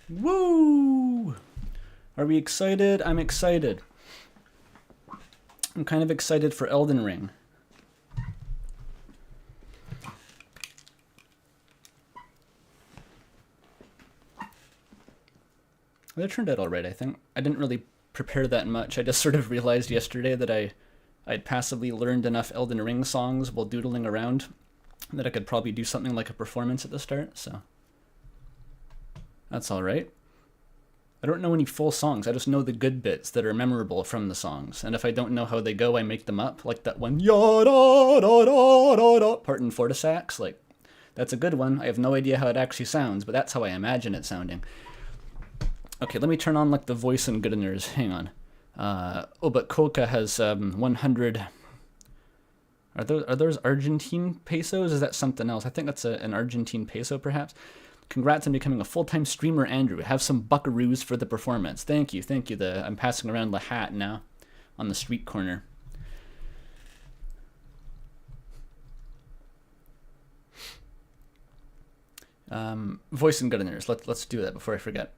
Woo! Are we excited? I'm excited. I'm kind of excited for Elden Ring. That turned out alright, I think. I didn't really prepare that much. I just sort of realized yesterday that I'd passively learned enough Elden Ring songs while doodling around that I could probably do something like a performance at the start, so that's alright. I don't know any full songs, I just know the good bits that are memorable from the songs, and if I don't know how they go, I make them up, like that one ya-da-da-da-da-da part in Fortisax, like, that's a good one. I have no idea how it actually sounds, but that's how I imagine it sounding. Okay, let me turn on like the voice and goodness. Hang on. Oh, but Coca has 100. Are those Argentine pesos? Is that something else? I think that's an Argentine peso, perhaps. Congrats on becoming a full-time streamer, Andrew. Have some buckaroos for the performance. Thank you, thank you. I'm passing around the hat now, on the street corner. Voice and goodness. Let's do that before I forget.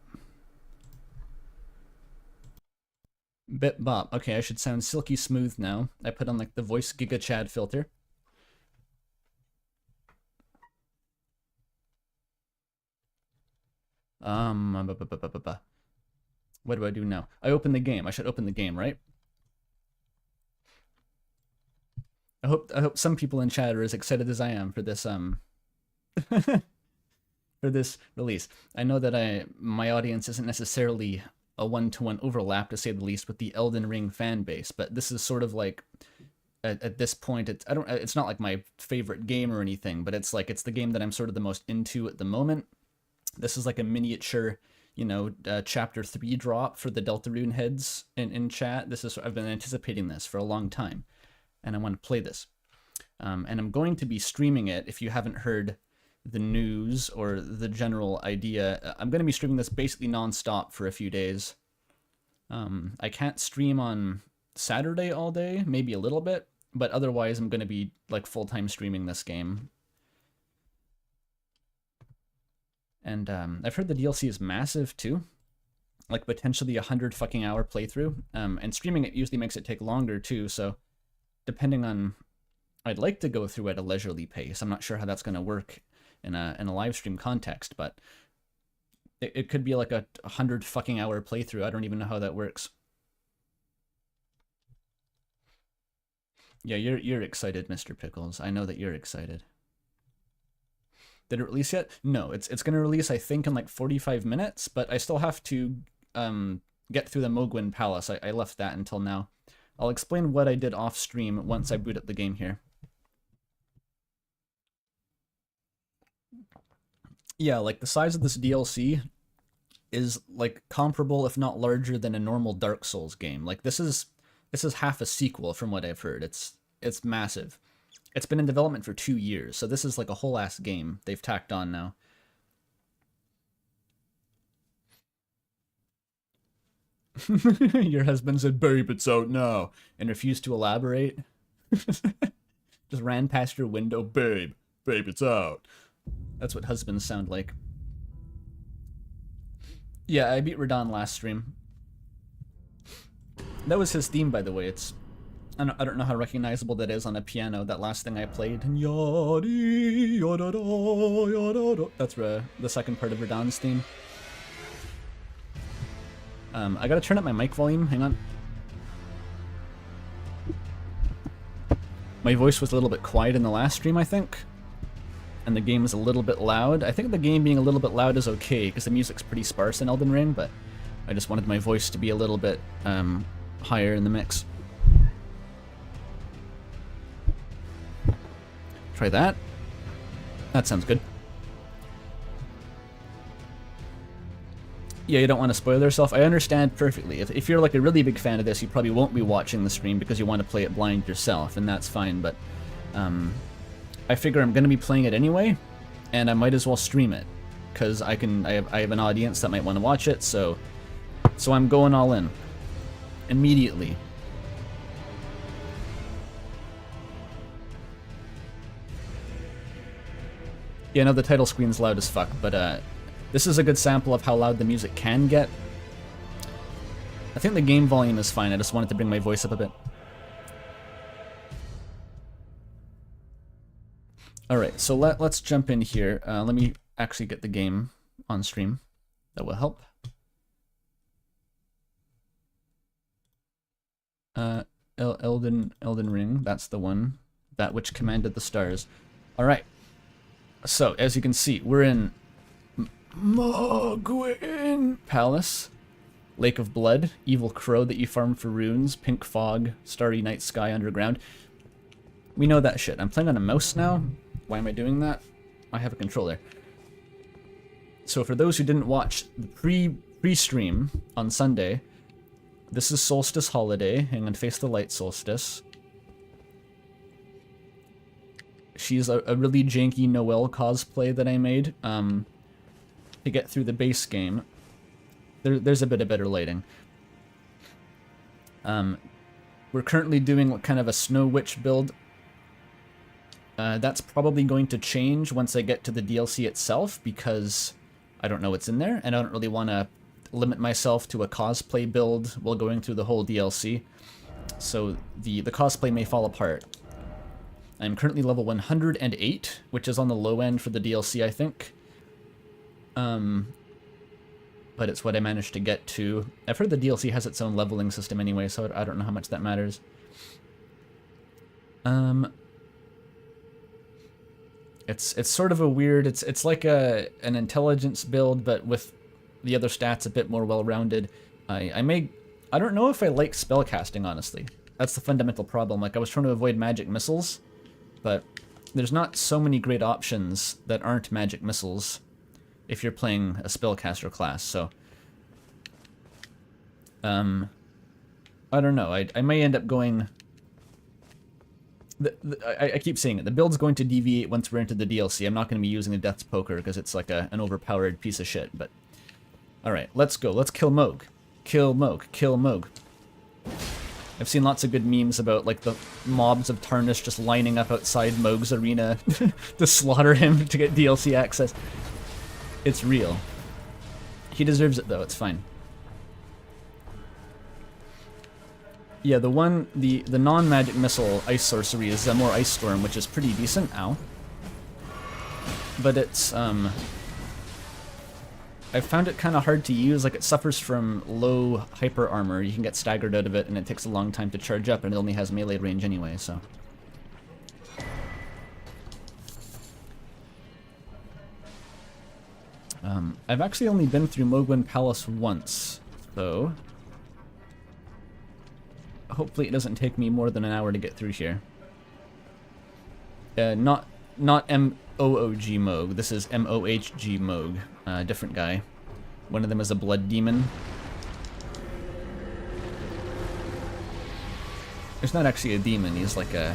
Bit bop. Okay, I should sound silky smooth now. I put on like the voice Giga Chad filter. What do I do now? I open the game. I should open the game, right? I hope some people in chat are as excited as I am for this for this release. I know that my audience isn't necessarily a one-to-one overlap, to say the least, with the Elden Ring fan base, but this is sort of like at this point it's not like my favorite game or anything, but it's the game that I'm sort of the most into at the moment. This is like a miniature, you know, chapter 3 drop for the Deltarune heads in chat. I've been anticipating this for a long time, and I want to play this. And I'm going to be streaming it. If you haven't heard the news or the general idea, I'm going to be streaming this basically non-stop for a few days. I can't stream on Saturday all day, maybe a little bit, but otherwise I'm going to be like full-time streaming this game. And I've heard the DLC is massive too, like potentially 100 fucking hour playthrough. And streaming it usually makes it take longer too, so depending on, I'd like to go through at a leisurely pace. I'm not sure how that's going to work in a live stream context, but it could be like a 100 fucking hour playthrough. I don't even know how that works. Yeah, you're excited, Mr. Pickles. I know that you're excited. Did it release yet? No, it's going to release, I think, in like 45 minutes, but I still have to get through the Mohg Palace. I left that until now. I'll explain what I did off stream once I boot up the game here. Yeah, like the size of this DLC is like comparable, if not larger, than a normal Dark Souls game. Like this is half a sequel from what I've heard. It's massive. It's been in development for 2 years, so this is like a whole ass game they've tacked on now. Your husband said, "Babe, it's out now," and refused to elaborate. Just ran past your window, "Babe, it's out." That's what husbands sound like. Yeah, I beat Radon last stream. That was his theme, by the way. I don't know how recognizable that is on a piano, that last thing I played. That's the second part of Radon's theme. I gotta turn up my mic volume, hang on. My voice was a little bit quiet in the last stream, I think. And the game is a little bit loud. I think the game being a little bit loud is okay, because the music's pretty sparse in Elden Ring, but I just wanted my voice to be a little bit higher in the mix. Try that. That sounds good. Yeah, you don't want to spoil yourself. I understand perfectly. If you're like a really big fan of this, you probably won't be watching the stream because you want to play it blind yourself, and that's fine, but I figure I'm going to be playing it anyway, and I might as well stream it, because I have an audience that might want to watch it, so I'm going all in. Immediately. Yeah, no, the title screen's loud as fuck, but This is a good sample of how loud the music can get. I think the game volume is fine, I just wanted to bring my voice up a bit. Alright, so let's jump in here. Let me actually get the game on stream. That will help. Elden Ring, that's the one. That which commanded the stars. Alright. So, as you can see, we're in Mohg Palace. Lake of Blood, Evil Crow that you farm for runes, Pink Fog, Starry Night Sky Underground. We know that shit. I'm playing on a mouse now. Why am I doing that? I have a controller. So for those who didn't watch the pre-stream on Sunday, this is Solstice Holiday. Hang on, face the light, Solstice. She's a really janky Noelle cosplay that I made to get through the base game. There's a bit of better lighting. We're currently doing kind of a Snow Witch build. That's probably going to change once I get to the DLC itself, because I don't know what's in there, and I don't really want to limit myself to a cosplay build while going through the whole DLC. So the cosplay may fall apart. I'm currently level 108, which is on the low end for the DLC, I think. But it's what I managed to get to. I've heard the DLC has its own leveling system anyway, so I don't know how much that matters. It's sort of a weird, it's like an intelligence build, but with the other stats a bit more well-rounded. I don't know if I like spellcasting, honestly. That's the fundamental problem. Like, I was trying to avoid magic missiles, but there's not so many great options that aren't magic missiles if you're playing a spellcaster class, so I don't know. I may end up going. I keep saying it. The build's going to deviate once we're into the DLC. I'm not going to be using the Death's Poker because it's like an overpowered piece of shit. But all right, let's go. Let's kill Mohg. Kill Mohg. Kill Mohg. I've seen lots of good memes about like the mobs of Tarnish just lining up outside Mohg's arena to slaughter him to get DLC access. It's real. He deserves it though. It's fine. Yeah, the non-magic missile ice sorcery is more Ice Storm, which is pretty decent. Ow. But it's I found it kind of hard to use. Like, it suffers from low hyper armor. You can get staggered out of it, and it takes a long time to charge up, and it only has melee range anyway. So. I've actually only been through Mohg Palace once, though. Hopefully it doesn't take me more than an hour to get through here. Not M-O-O-G Mohg. This is M-O-H-G Mohg. Different guy. One of them is a blood demon. He's not actually a demon. He's like a,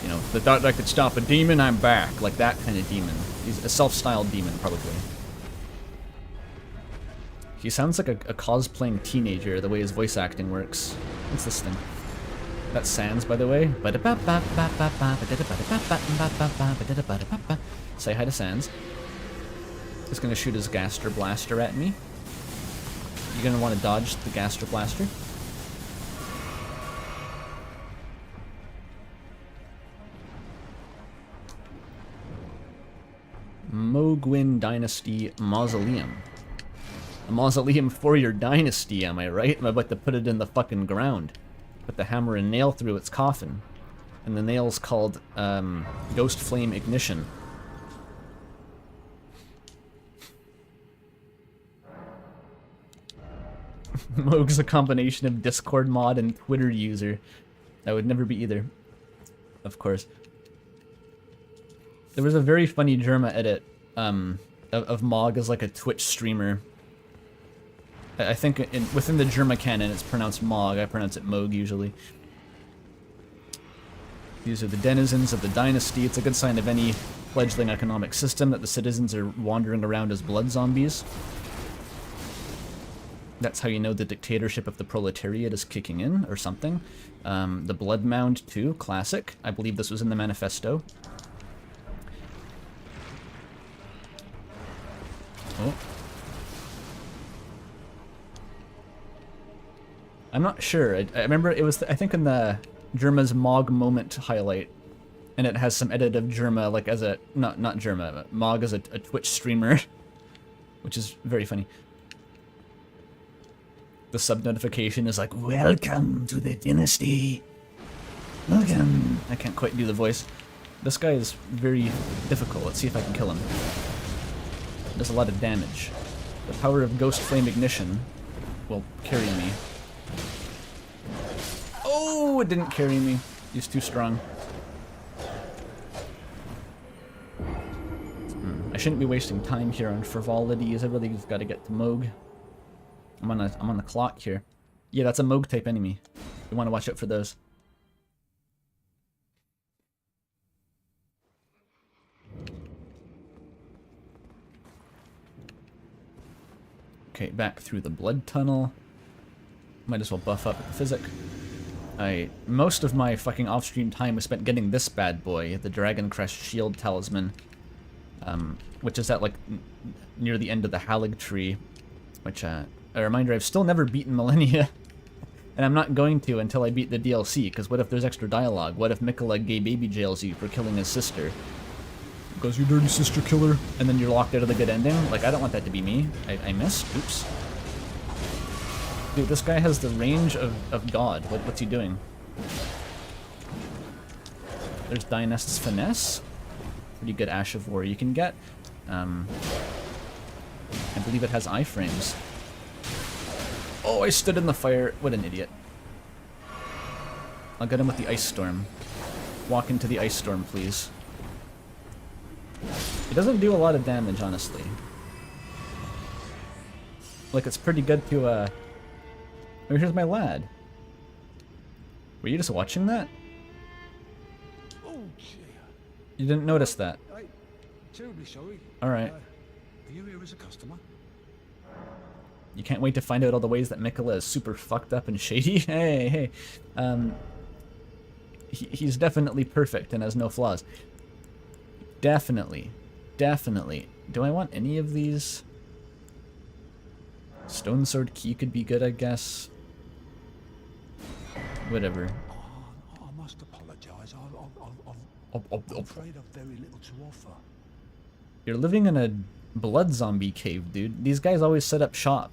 you know, the thought I could stop a demon, I'm back. Like that kind of demon. He's a self-styled demon, probably. He sounds like a cosplaying teenager, the way his voice acting works. What's this thing? That's Sans, by the way. Say hi to Sans. He's gonna shoot his Gaster Blaster at me. You're gonna want to dodge the Gaster Blaster. Mohg Dynasty Mausoleum. A mausoleum for your dynasty, am I right? I'm about to put it in the fucking ground. Put the hammer and nail through its coffin. And the nail's called, Ghost Flame Ignition. Mohg's a combination of Discord mod and Twitter user. I would never be either. Of course. There was a very funny Germa edit, of Mohg as like a Twitch streamer. I think within the Germa canon it's pronounced Mohg, I pronounce it Mohg usually. These are the denizens of the dynasty. It's a good sign of any fledgling economic system that the citizens are wandering around as blood zombies. That's how you know the dictatorship of the proletariat is kicking in, or something. The Blood Mound too, classic. I believe this was in the manifesto. Oh. I'm not sure. I remember it was, I think, in the Germa's Mohg moment highlight, and it has some edit of Germa, like as a, not Germa, but Mohg as a Twitch streamer, which is very funny. The sub notification is like, "Welcome to the dynasty. Welcome." I can't quite do the voice. This guy is very difficult. Let's see if I can kill him. Does a lot of damage. The power of Ghost Flame Ignition will carry me. Oh, it didn't carry me. He's too strong. I shouldn't be wasting time here on frivolities. I really just got to get to Mohg. I'm on the clock here. Yeah, that's a Mohg type enemy. You want to watch out for those. Okay, back through the blood tunnel. Might as well buff up the physic. Most of my fucking off-stream time was spent getting this bad boy, the Dragon Crest Shield Talisman, which is at like near the end of the Erdtree, which a reminder, I've still never beaten Millennia, and I'm not going to until I beat the DLC, because what if there's extra dialogue? What if Mikola gay baby jails you for killing his sister? Goes, "You dirty sister killer," and then you're locked out of the good ending? Like, I don't want that to be me. I missed. Oops. Dude, this guy has the range of God. What's he doing? There's Dynast's Finesse. Pretty good Ash of War you can get. I believe it has iframes. Oh, I stood in the fire. What an idiot. I'll get him with the Ice Storm. Walk into the Ice Storm, please. It doesn't do a lot of damage, honestly. Like, it's pretty good to, Oh, here's my lad. Were you just watching that? Oh, you didn't notice that? Terribly sorry. Alright. Are you here as a customer? You can't wait to find out all the ways that Mikola is super fucked up and shady? Hey. He's definitely perfect and has no flaws. Definitely. Do I want any of these? Stone Sword Key could be good, I guess. Whatever. Oh, I must apologise. I'm afraid I've very little to offer. You're living in a blood zombie cave, dude. These guys always set up shop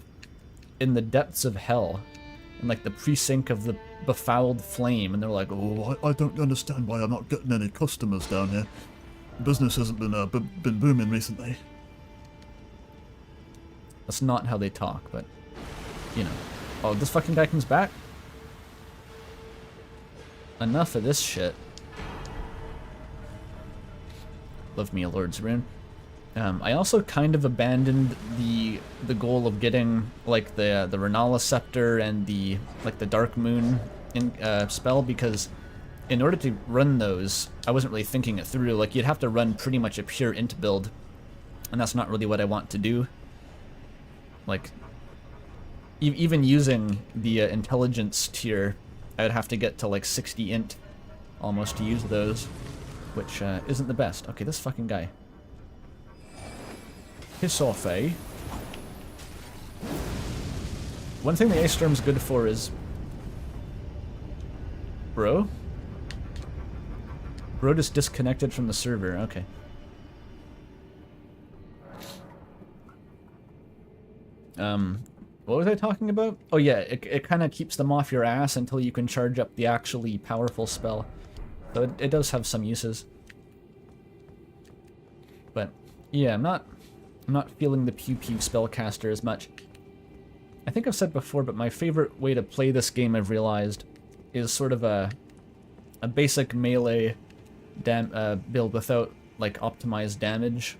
in the depths of hell, in like the precinct of the befouled flame, and they're like, "Oh, I don't understand why I'm not getting any customers down here. Business hasn't been booming recently." That's not how they talk, but, you know. Oh, this fucking guy comes back? Enough of this shit. Love me a Lord's Rune. I also kind of abandoned the goal of getting, like, the Renala Scepter and the Dark Moon spell, because in order to run those, I wasn't really thinking it through. Like, you'd have to run pretty much a pure int build, and that's not really what I want to do. Like, even using the intelligence tier, I would have to get to like 60 int almost to use those, which isn't the best. Okay, this fucking guy. Piss off, eh? One thing the Ice Storm's good for is... Bro? Bro just disconnected from the server, okay. What was I talking about? Oh yeah, it kind of keeps them off your ass until you can charge up the actually powerful spell. So it does have some uses. But yeah, I'm not feeling the pew pew spellcaster as much. I think I've said before, but my favorite way to play this game, I've realized, is sort of a basic melee build without like optimized damage.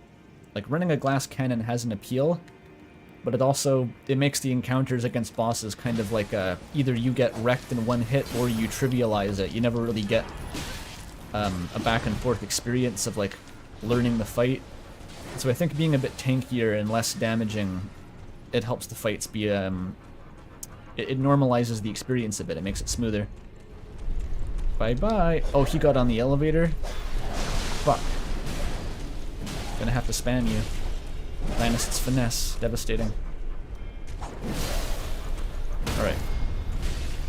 Like running a glass cannon has an appeal, but it makes the encounters against bosses kind of like either you get wrecked in one hit or you trivialize it. You never really get a back and forth experience of like learning the fight. So I think being a bit tankier and less damaging, it helps the fights be it normalizes the experience a bit. It makes it smoother. Bye bye. Oh, he got on the elevator. Fuck. Gonna have to spam you. Minus its finesse. Devastating. Alright.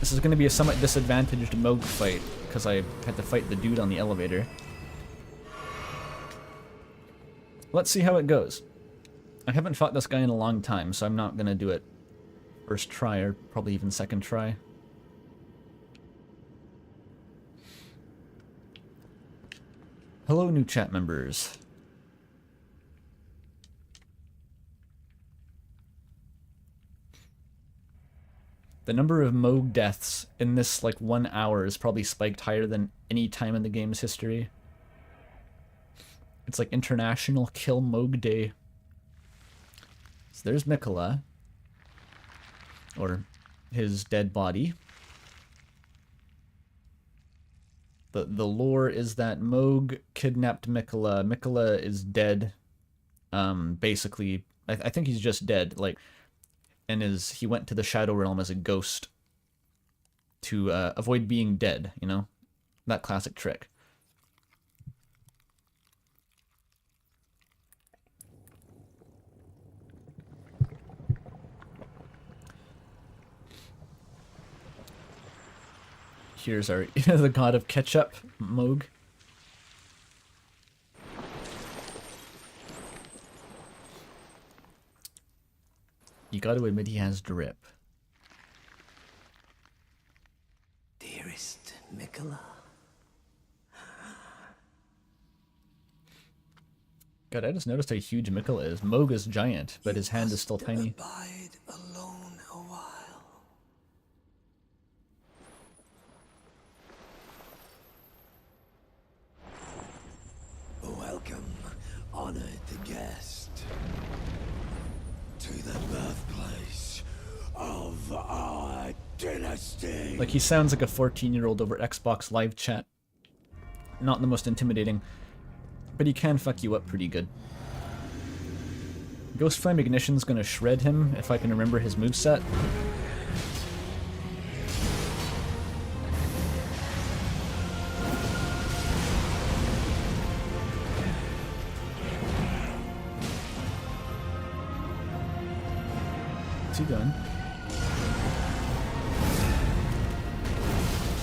This is going to be a somewhat disadvantaged Mohg fight, because I had to fight the dude on the elevator. Let's see how it goes. I haven't fought this guy in a long time, so I'm not going to do it first try, or probably even second try. Hello, new chat members. The number of Mohg deaths in this, like, 1 hour is probably spiked higher than any time in the game's history. It's like International Kill Mohg Day. So there's Mikola. Or his dead body. The lore is that Mohg kidnapped Mikola. Mikola is dead. Basically, I think he's just dead. Like, and he went to the Shadow Realm as a ghost to avoid being dead, you know? That classic trick. Here's our the god of ketchup, Mohg. You got to admit he has drip. Dearest Mikola. God, I just noticed how huge Mikola is. Mohg is giant, but his hand is still tiny. Abide alone a while. Welcome, honored guest, to the birthplace of our dynasty. Like, he sounds like a 14-year-old over Xbox Live Chat. Not the most intimidating, but he can fuck you up pretty good. Ghost Flame Ignition's gonna shred him, if I can remember his moveset. What's he doing?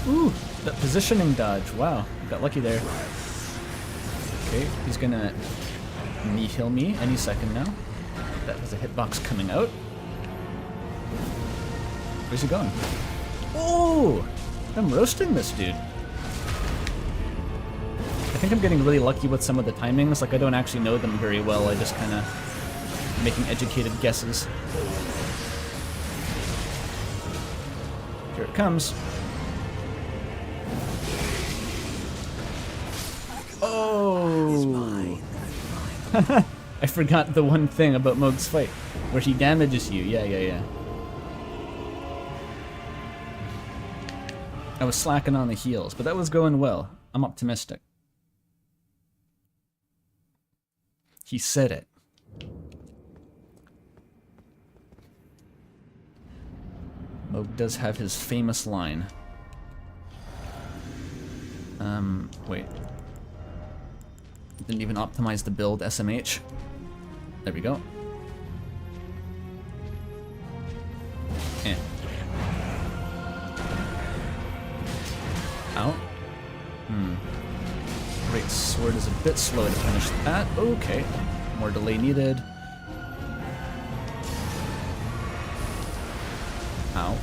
Ooh, that positioning dodge. Wow, got lucky there. Okay, he's gonna knee heal me any second now. That was a hitbox coming out. Where's he going? Oh, I'm roasting this dude. I think I'm getting really lucky with some of the timings. Like, I don't actually know them very well. I just kind of making educated guesses. Here it comes. Oh! I forgot the one thing about Mohg's fight, where he damages you. Yeah. I was slacking on the heals, but that was going well. I'm optimistic. He said it. Mohg does have his famous line. Wait. Didn't even optimize the build, SMH. There we go. Eh. Ow. Great sword is a bit slow to finish that. Okay. More delay needed. Ow.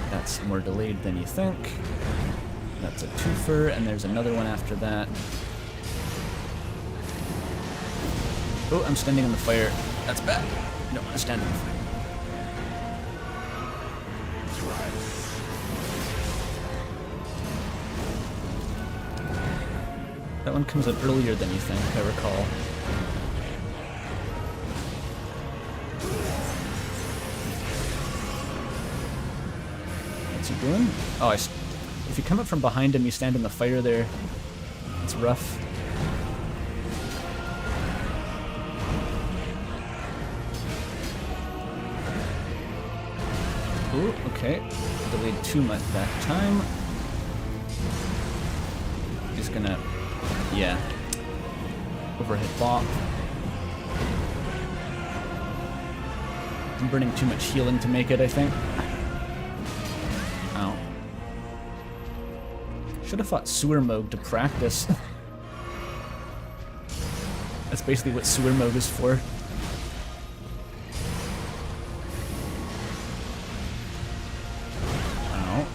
That's more delayed than you think. That's a twofer, and there's another one after that. Oh, I'm standing in the fire. That's bad. You don't want to stand in the fire. That one comes out earlier than you think, I recall. What's he doing? Oh, if you come up from behind him, you stand in the fire there. It's rough. Ooh, okay. Delayed too much that time. He's gonna... yeah. Overhead bop. I'm burning too much healing to make it, I think. Ow. Should have fought Sewer Mohg to practice. That's basically what Sewer Mohg is for. Ow.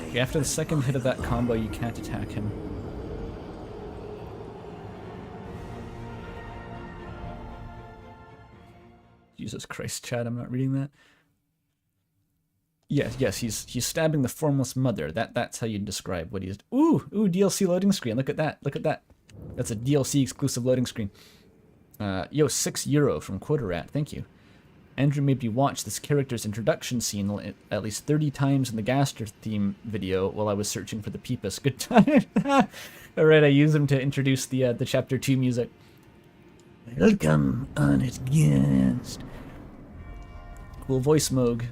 Okay, after the second hit of that combo, you can't attack him. Jesus Christ, Chad, I'm not reading that. Yes, he's stabbing the Formless Mother. That's how you describe what he's... Ooh, DLC loading screen. Look at that. That's a DLC exclusive loading screen. Yo, €6 from Quotarat. Thank you. Andrew made me watch this character's introduction scene at least 30 times in the Gaster theme video while I was searching for the Peepus. Good time. Alright, I use him to introduce the Chapter 2 music. Welcome, honest guest. Cool voice, Mohg.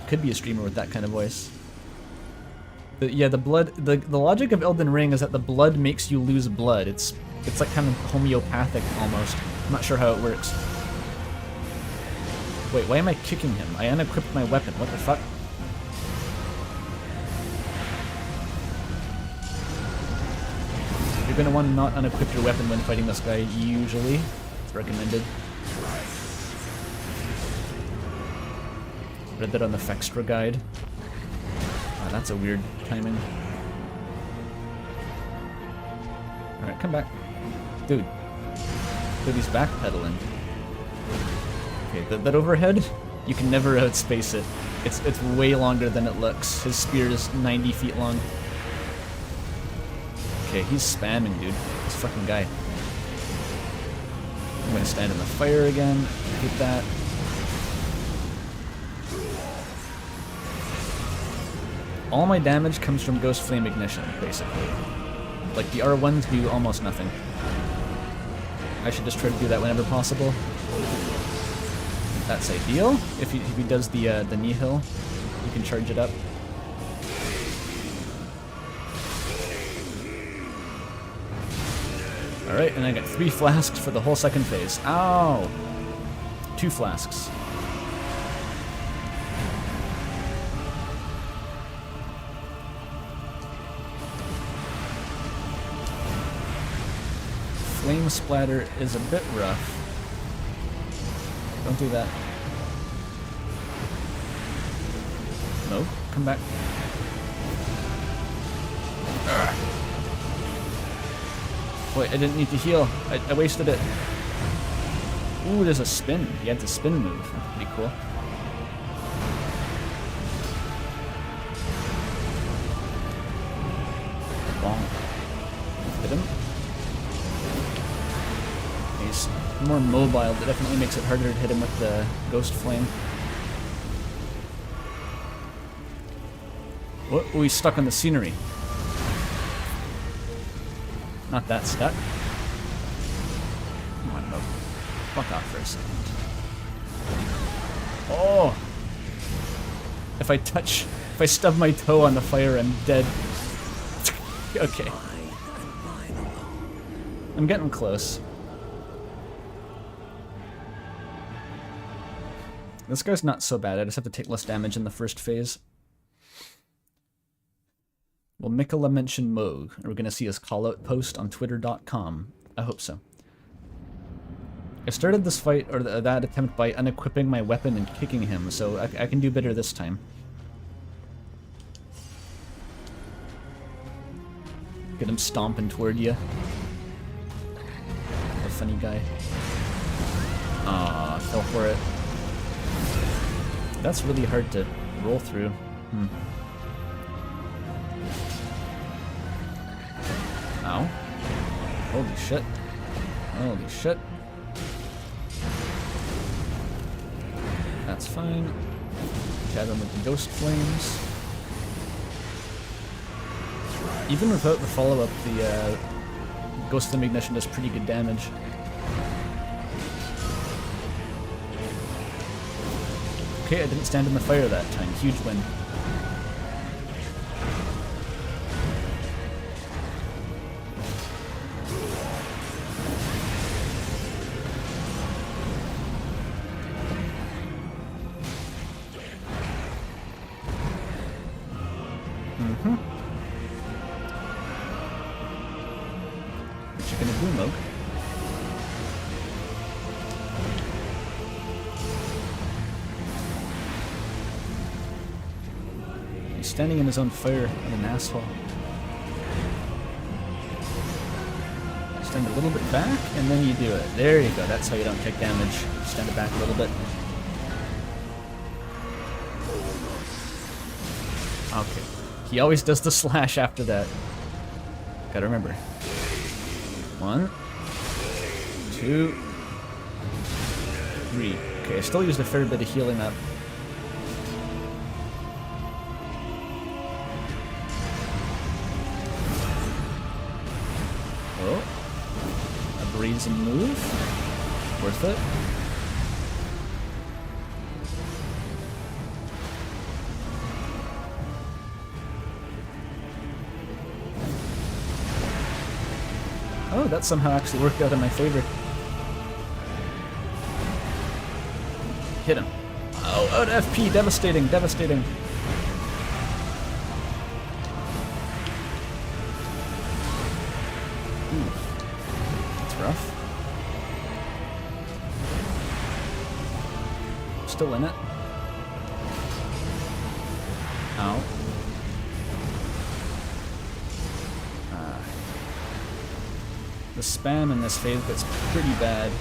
Could be a streamer with that kind of voice. But yeah, the logic of Elden Ring is that the blood makes you lose blood. It's like kind of homeopathic almost. I'm not sure how it works. Wait, why am I kicking him? I unequipped my weapon. What the fuck? You're gonna want to not unequip your weapon when fighting this guy, usually. It's recommended. Read that on the Fextra guide. Oh, that's a weird timing. Alright, come back. Dude, he's backpedaling. Okay, that overhead, you can never outspace it. It's way longer than it looks. His spear is 90 feet long. Okay, he's spamming, dude. This fucking guy. I'm gonna stand in the fire again. Hit that. All my damage comes from Ghost Flame Ignition, basically. Like, the R1s do almost nothing. I should just try to do that whenever possible. That's ideal. If he does the Nihil, you can charge it up. Alright, and I got 3 flasks for the whole second phase. Ow! 2 flasks. Flame splatter is a bit rough. Don't do that. No, come back. Ugh. Wait, I didn't need to heal. I wasted it. Ooh, there's a spin. He had the spin move. That's pretty cool. Bonk. Hit him. He's more mobile, but definitely makes it harder to hit him with the Ghost Flame. What? Oh, he's stuck on the scenery. Not that stuck. Come on, Mohg. Fuck off for a second. Oh! If I stub my toe on the fire, I'm dead. Okay. I'm getting close. This guy's not so bad, I just have to take less damage in the first phase. Will Mikola mention Mohg? Are we going to see his callout post on twitter.com? I hope so. I started this fight, or that attempt, by unequipping my weapon and kicking him, so I can do better this time. Get him stomping toward you. A funny guy. Aw, fell for it. That's really hard to roll through. Ow. Holy shit. Holy shit. That's fine. Jab him with the Ghost Flames. Even without the follow-up, the Ghost Flame Ignition does pretty good damage. Okay, I didn't stand in the fire that time. Huge win. What you gonna do, Mohg? He's standing in his own fire. What an asshole. Stand a little bit back, and then you do it. There you go. That's how you don't take damage. Stand it back a little bit. Okay. He always does the slash after that. Gotta remember. 1, 2, 3. Okay, I still used a fair bit of healing up. Oh. A brazen move. Worth it. Oh, that somehow actually worked out in my favor. Hit him. Oh, out FP. Devastating, devastating. Ooh. That's rough. Still in it. Ow. The spam in this phase gets pretty bad.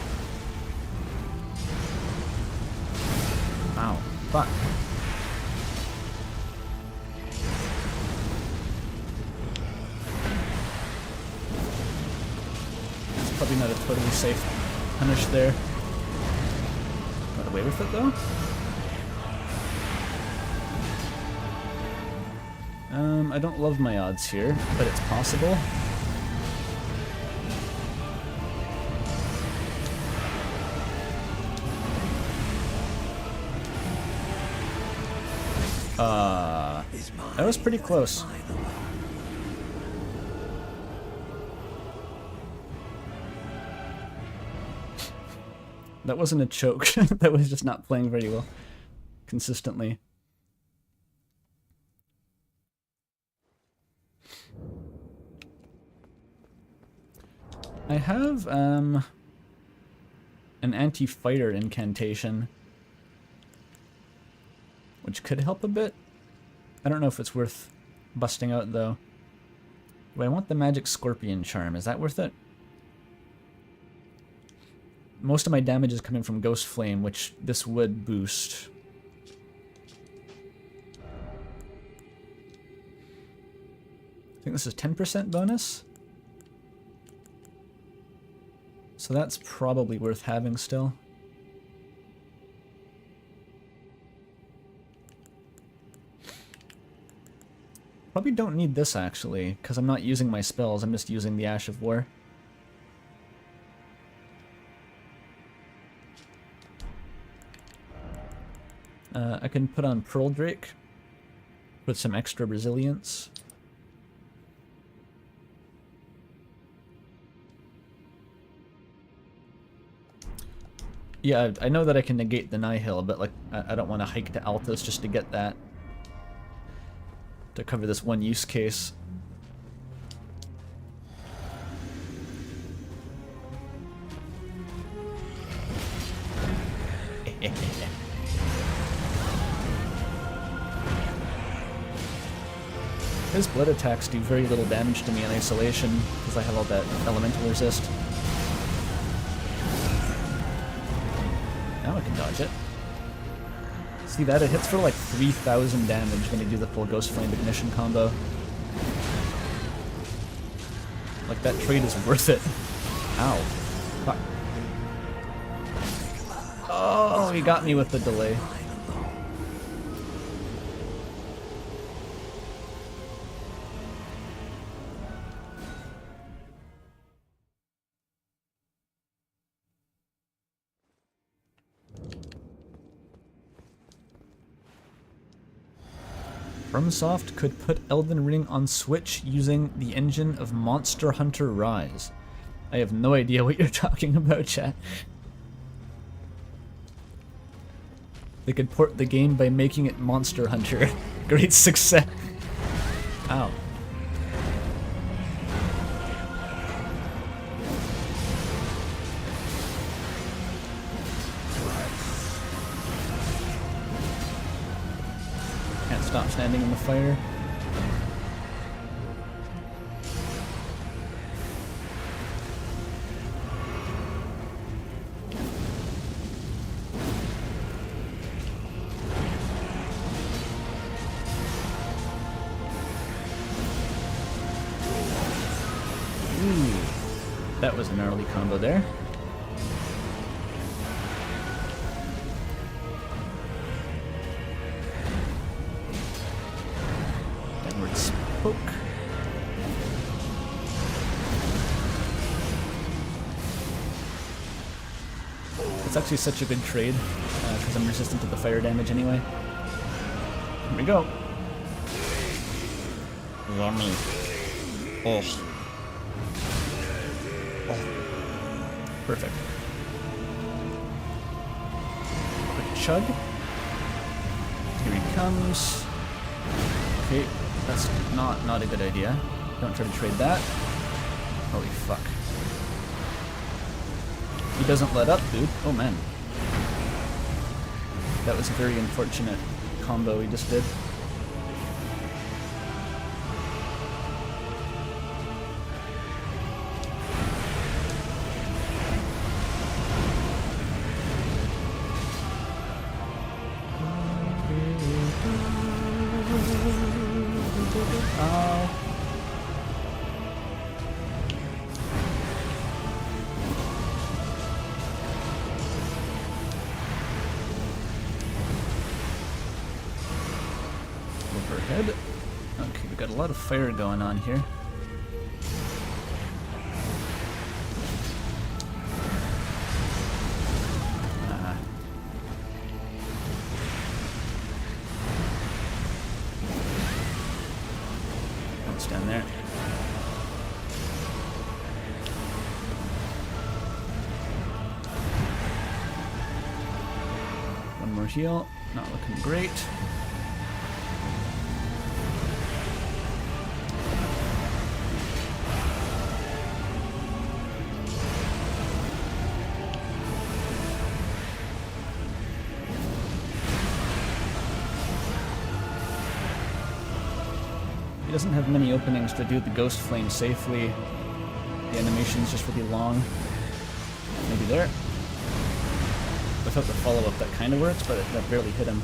Ow. Fuck. It's probably not a totally safe punish there. Got away with it though? I don't love my odds here, but it's possible. That was pretty close. That wasn't a choke. That was just not playing very well consistently. I have an anti-fighter incantation, which could help a bit. I don't know if it's worth busting out though. Do I want the magic scorpion charm? Is that worth it? Most of my damage is coming from Ghost Flame, which this would boost. I think this is 10% bonus. So that's probably worth having still. Probably don't need this actually, because I'm not using my spells, I'm just using the Ash of War. I can put on Pearl Drake with some extra resilience. Yeah, I know that I can negate the Nihil, but like I don't want to hike to Altus just to get that. To cover this one use case. His blood attacks do very little damage to me in isolation because I have all that elemental resist. Now I can dodge it. See that? It hits for like 3,000 damage when you do the full Ghost Flame Ignition combo. Like, that trade is worth it. Ow. Fuck. Oh, he got me with the delay. FromSoft could put Elden Ring on Switch using the engine of Monster Hunter Rise. I have no idea what you're talking about, chat. They could port the game by making it Monster Hunter. Great success. Ow. Stop standing in the fire. That was a gnarly combo there. Downward spoke. It's actually such a good trade, because I'm resistant to the fire damage anyway. Here we go. Yummy. Oh. Perfect. Quick chug. Here he comes. Okay, that's not a good idea. Don't try to trade that. Holy fuck. He doesn't let up, dude. Oh man. That was a very unfortunate combo he just did. Overhead. Okay, we got a lot of fire going on here. Don't stand there. One more heal. Not looking great. He doesn't have many openings to do the Ghost Flame safely. The animation's just really long. Maybe there. Without the follow-up that kind of works, but that barely hit him.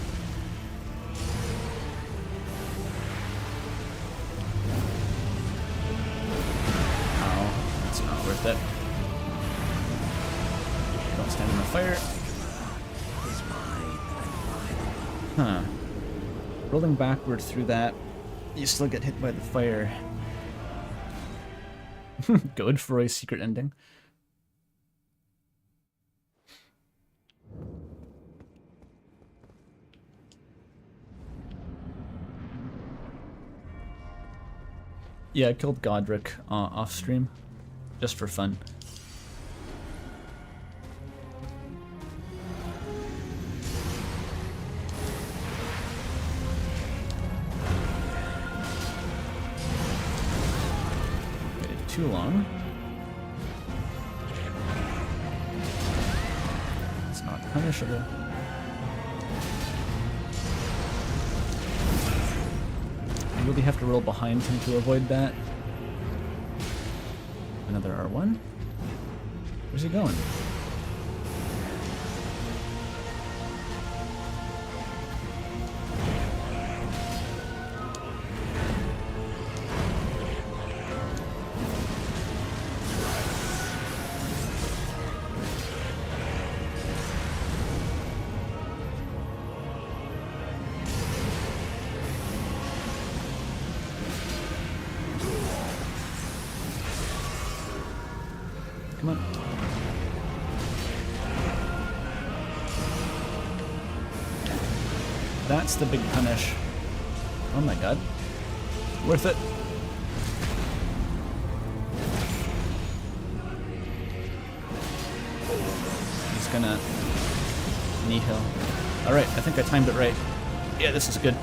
Oh, that's not worth it. Don't stand in the fire. Huh. Rolling backward through that. You still get hit by the fire. Good for a secret ending. Yeah, I killed Godric off stream, just for fun. Too long. It's not punishable. I really have to roll behind him to avoid that. Another R1? Where's he going? Come on. That's the big punish. Oh my god. Worth it. He's gonna knee hill. Alright, I think I timed it right. Yeah, this is good.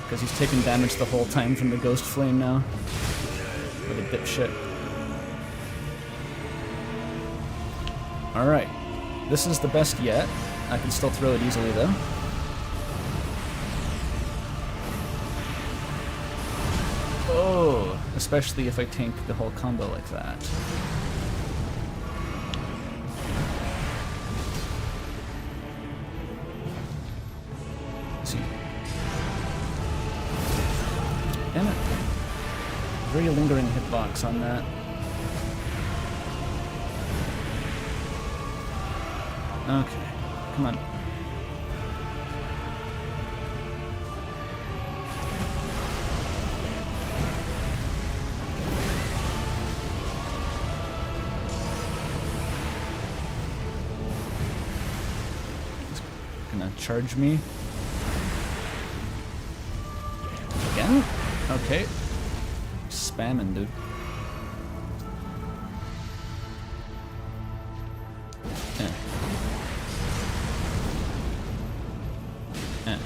Because he's taking damage the whole time from the Ghost Flame now. What a dipshit. Alright. This is the best yet. I can still throw it easily though. especially if I tank the whole combo like that. Let's see. Damn it. Very lingering hitbox on that. Okay, come on. Gonna charge me. Again? Okay. Spamming, dude. Eh. Eh.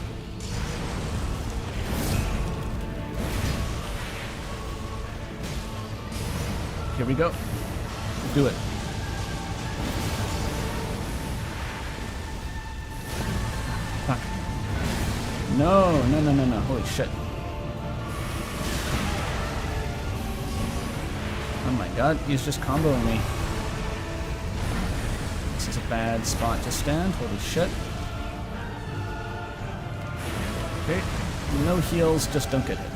Here we go. Do it. Fuck. No, no, no, no, no. Holy shit. Oh my god, he's just comboing me. This is a bad spot to stand. Holy shit. Okay, no heals, just don't get hit.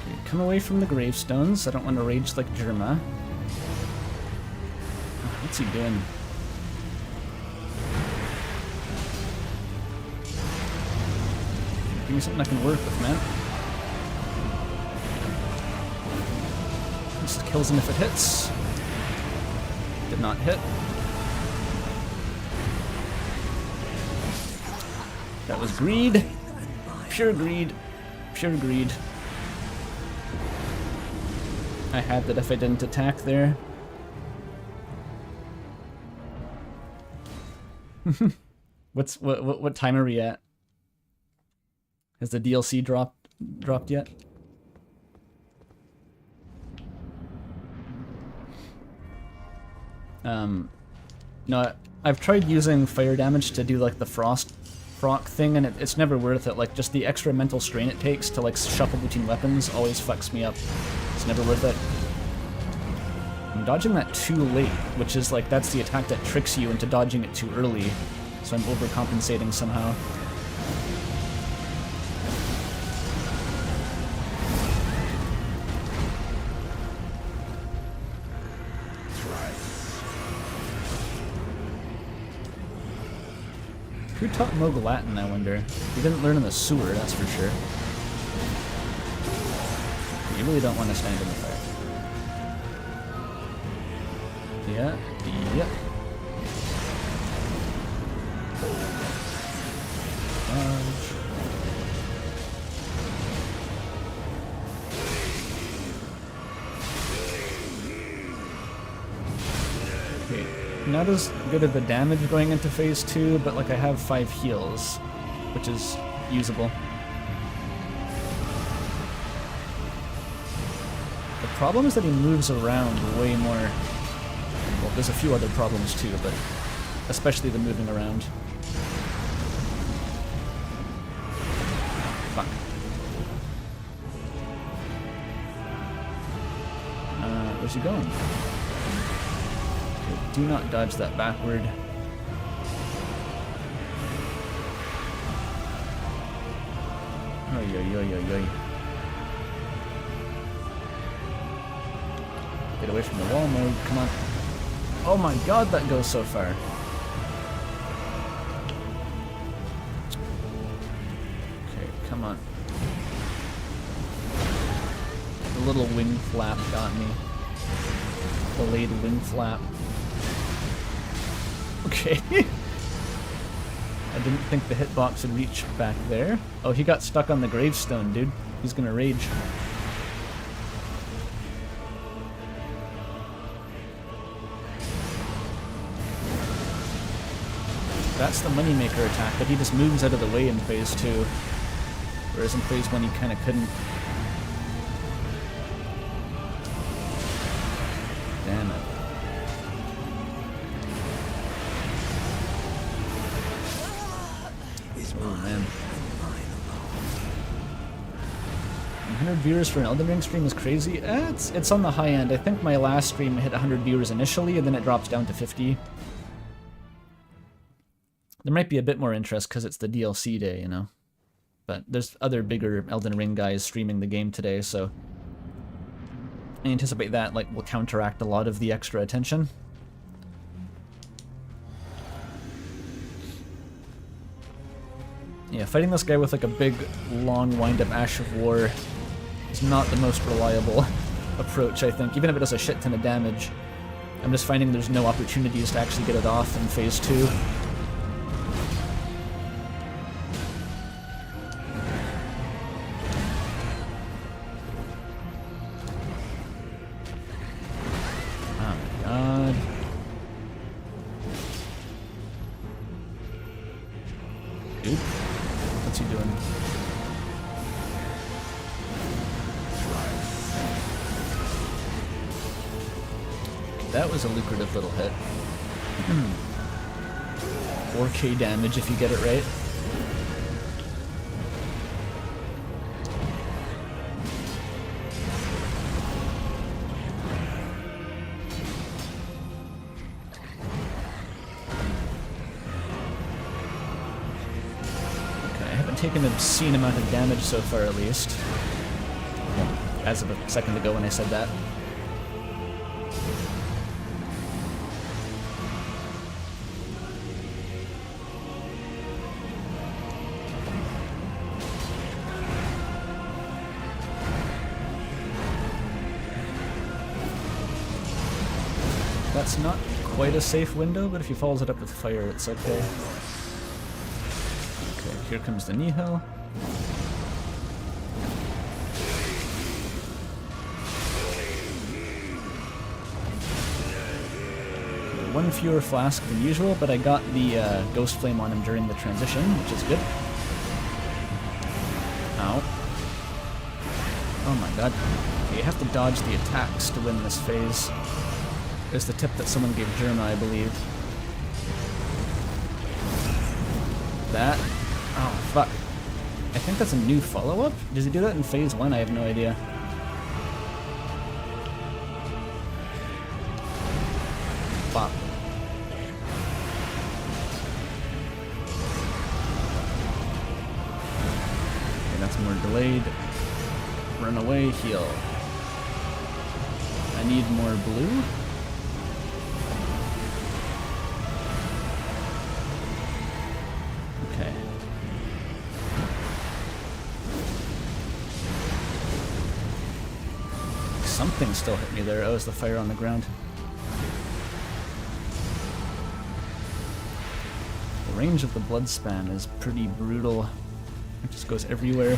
Okay, come away from the gravestones. I don't want to rage like Germa. What's he doing? Give me something I can work with, man. This kills him if it hits. Did not hit. That was greed. Pure greed. Pure greed. I had that if I didn't attack there. What time are we at? Has the DLC dropped yet? No, I've tried using fire damage to do like the frost proc thing, and it's never worth it. Like, just the extra mental strain it takes to like shuffle between weapons always fucks me up. It's never worth it. I'm dodging that too late, which is like, that's the attack that tricks you into dodging it too early, so I'm overcompensating somehow. Who taught Mohg Latin, I wonder? He didn't learn in the sewer, that's for sure. You really don't want to stand in the fire. Yeah, yep. Okay, not as good of the damage going into phase 2, but like I have 5 heals, which is usable. The problem is that he moves around way more. Well, there's a few other problems too, but especially the moving around. Fuck. Where's he going? Okay, do not dodge that backward. Oy, oy, oy, oy, oy. Get away from the wall mode, come on. Oh my god, that goes so far. Okay, come on. The little wing flap got me. Delayed wing flap. Okay. I didn't think the hitbox would reach back there. Oh, he got stuck on the gravestone, dude. He's gonna rage. That's the moneymaker attack, but he just moves out of the way in phase 2. Whereas in phase 1 he kinda couldn't. Damn it. Oh man. I'm 100 viewers for an Elden Ring stream is crazy. It's on the high end. I think my last stream hit 100 viewers initially, and then it drops down to 50. There might be a bit more interest because it's the DLC day, you know. But there's other bigger Elden Ring guys streaming the game today, so I anticipate that like will counteract a lot of the extra attention. Yeah, fighting this guy with like a big, long wind-up Ash of War is not the most reliable approach, I think. Even if it does a shit ton of damage, I'm just finding there's no opportunities to actually get it off in Phase 2. That was a lucrative little hit. 4k damage if you get it right. Okay, I haven't taken an obscene amount of damage so far at least. Well, as of a second ago when I said that. That's not quite a safe window, but if he follows it up with fire, it's okay. Okay, here comes the Nihil. One fewer flask than usual, but I got the Ghost Flame on him during the transition, which is good. Ow. Oh my god. Okay, you have to dodge the attacks to win this phase. Is the tip that someone gave Germa, I believe. That? Oh, fuck. I think that's a new follow-up? Does he do that in Phase 1? I have no idea. Fuck. Okay, that's more delayed. Run away, heal. I need more blue? Something still hit me there. Oh, it's the fire on the ground. The range of the blood span is pretty brutal. It just goes everywhere.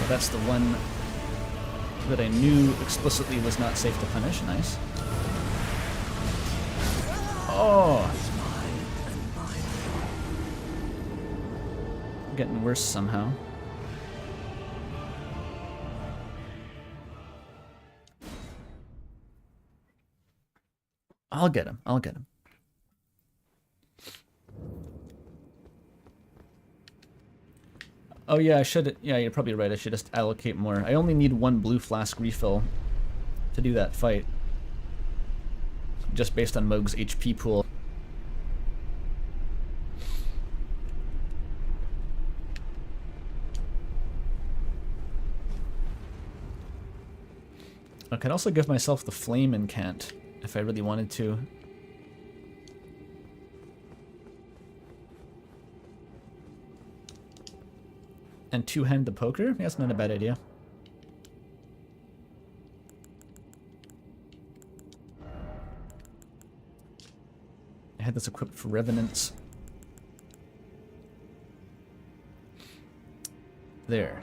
But that's the one that I knew explicitly was not safe to punish. Nice. Oh! Getting worse somehow. I'll get him. I'll get him. Oh yeah, I should. Yeah, you're probably right. I should just allocate more. I only need one blue flask refill to do that fight. Just based on Mohg's HP pool. I could also give myself the flame incant if I really wanted to. And two-hand the poker? Yeah, that's not a bad idea. I had this equipped for Revenants. There.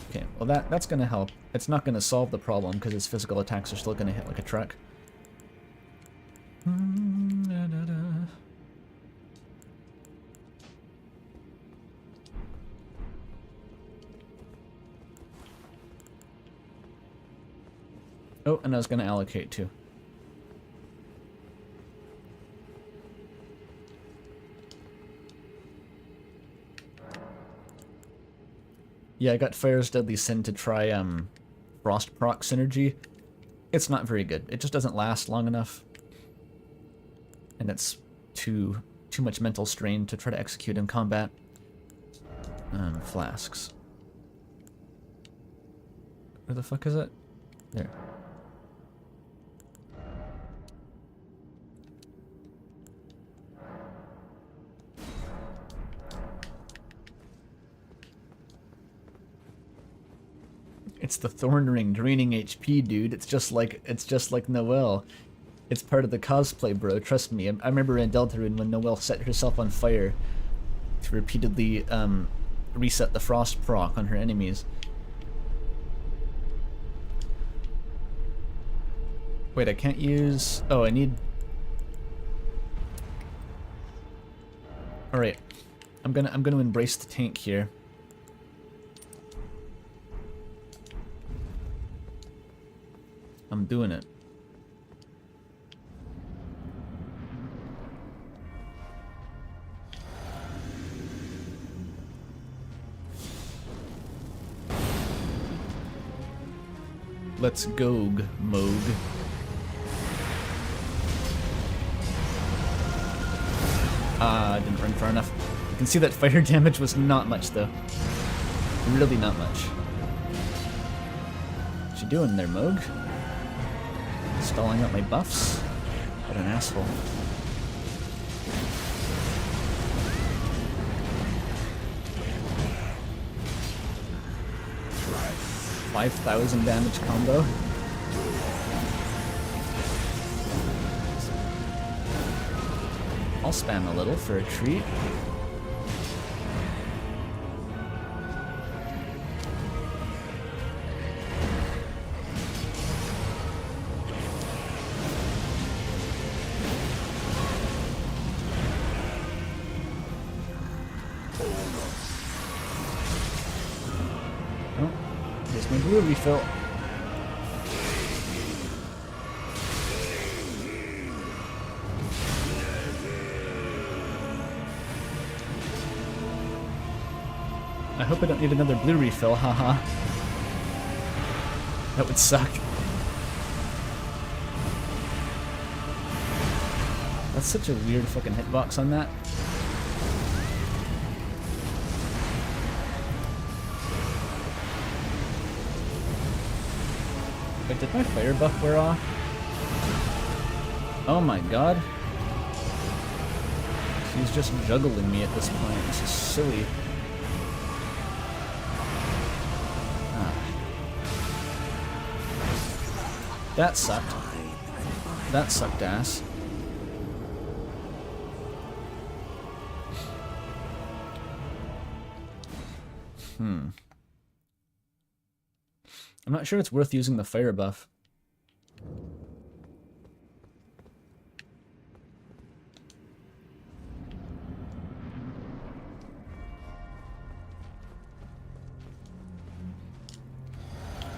Okay, well that's gonna help. It's not gonna solve the problem because his physical attacks are still gonna hit like a truck. Oh, and I was gonna allocate too. Yeah, I got Fire's Deadly Sin to try Frost proc synergy. It's not very good. It just doesn't last long enough. And it's too much mental strain to try to execute in combat. Flasks. Where the fuck is it? There. It's the Thorn Ring draining HP, dude. It's just like Noelle. It's part of the cosplay, bro. Trust me. I remember in Deltarune when Noelle set herself on fire to repeatedly reset the frost proc on her enemies. Wait, I can't use... Oh, I need... Alright. I'm gonna embrace the tank here. I'm doing it. Let's go, Mohg. I didn't run far enough. You can see that fire damage was not much, though. Really not much. What you doing there, Mohg? Stalling out my buffs? What an asshole. 5,000 damage combo. I'll spam a little for a treat. My blue refill. I hope I don't need another blue refill, haha. That would suck. That's such a weird fucking hitbox on that. Wait, did my fire buff wear off? Oh my god. She's just juggling me at this point. This is silly. Ah. That sucked. That sucked ass. I'm not sure it's worth using the fire buff.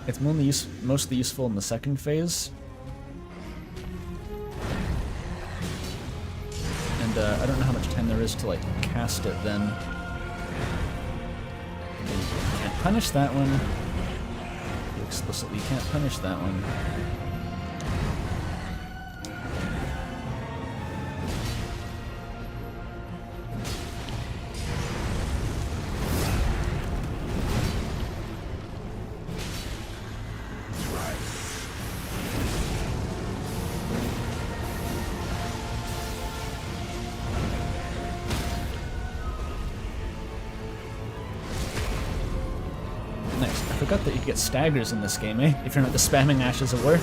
It's mostly useful in the second phase. And I don't know how much time there is to like cast it then. Can't punish that one. Explicitly can't punish that one. I forgot that you get staggers in this game, eh? If you're not just spamming Ashes of War.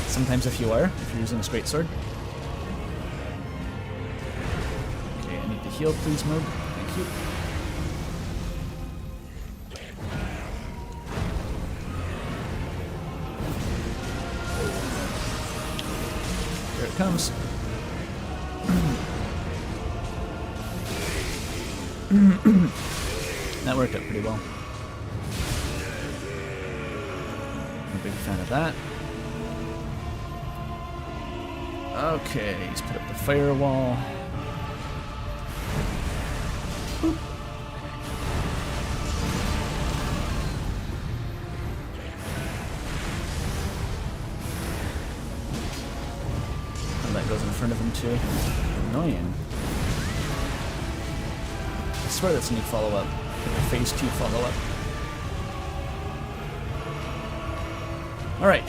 Sometimes if you are, if you're using a straight sword. Okay, I need to heal, please, Mohg. Thank you. Here it comes. That worked out pretty well. I'm a big fan of that. Okay, he's put up the firewall. Boop. front of him too. Annoying. I swear that's a new follow-up. Like a phase 2 follow-up. Alright.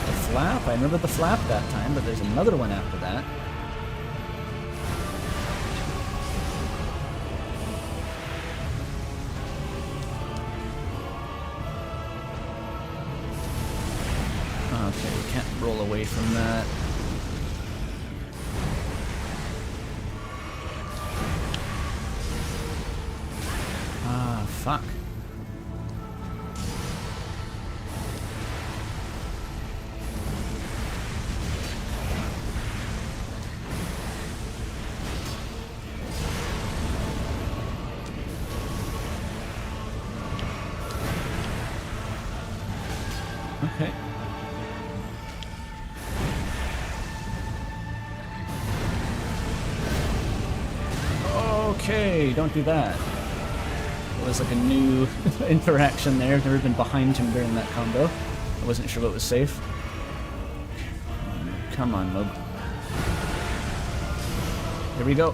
The flap, I remember the flap that time, but there's another one after that. Okay, we can't roll away from that. Ah, fuck. Okay. Okay, don't do that. It was like a new interaction there. I've never been behind him during that combo. I wasn't sure what was safe. Come on, Mohg. Here we go.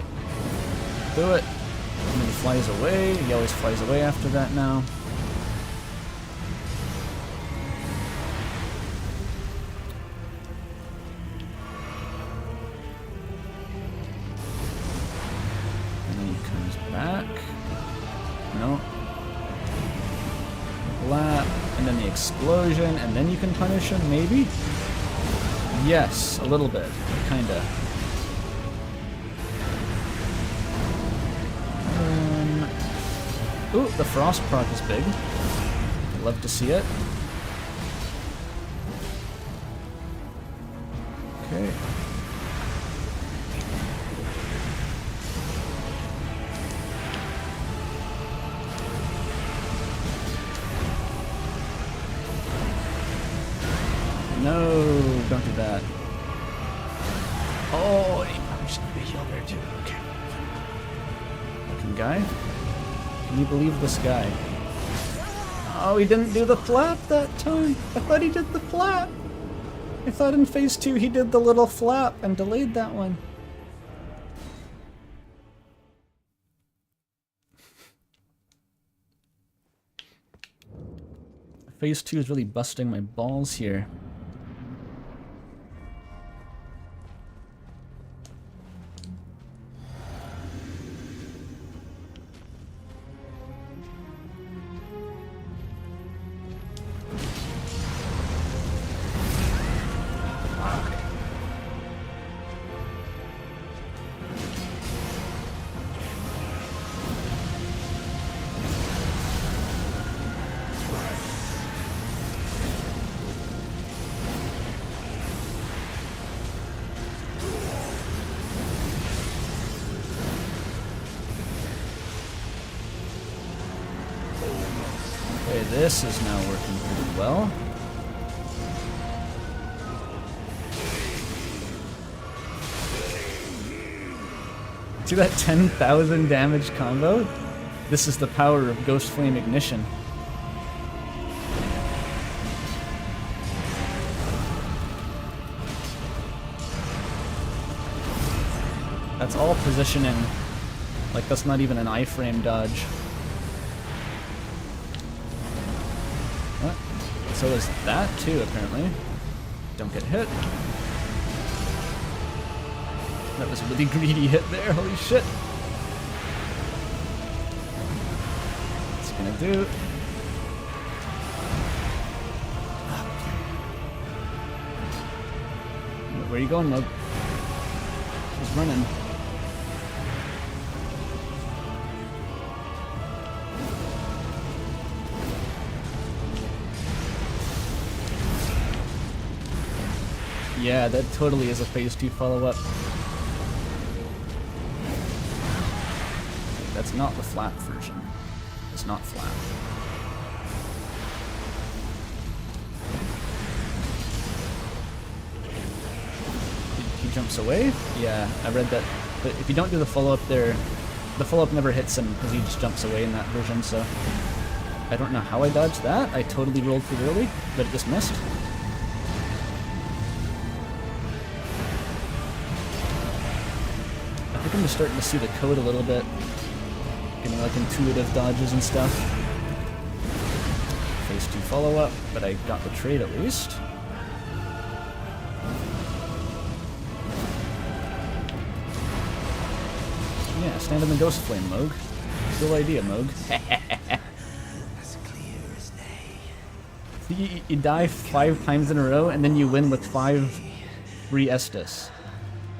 Do it. And then he flies away. He always flies away after that now. Back. No. Flap, and then the explosion, and then you can punish him, maybe? Yes, a little bit. Kinda. Ooh, the frost proc is big. Love to see it. Okay. No, don't do that. Oh, he probably shouldn't be healed there too. Okay. Fucking guy. Can you believe this guy? Oh, he didn't do the flap that time. I thought he did the flap. I thought in phase 2 he did the little flap and delayed that one. Phase 2 is really busting my balls here. Okay, this is now working pretty well. See that 10,000 damage combo? This is the power of Ghost Flame Ignition. That's all positioning. Like, that's not even an iframe dodge. What? So is that too, apparently. Don't get hit. That was a really greedy hit there, holy shit. What's it gonna do? Where are you going, Mohg? He's running. Yeah, that totally is a phase 2 follow-up. That's not the flap version. It's not flap. He jumps away? Yeah, I read that. But if you don't do the follow-up there, the follow-up never hits him because he just jumps away in that version, so... I don't know how I dodged that. I totally rolled too early, but it just missed. think I'm just starting to see the code a little bit. Getting like intuitive dodges and stuff. Phase 2 follow-up, but I got the trade at least. Yeah, stand in the ghost flame, Mohg. Cool idea, Mohg. As clear as day. You die 5 times in a row, and then you win with 5 free Estus.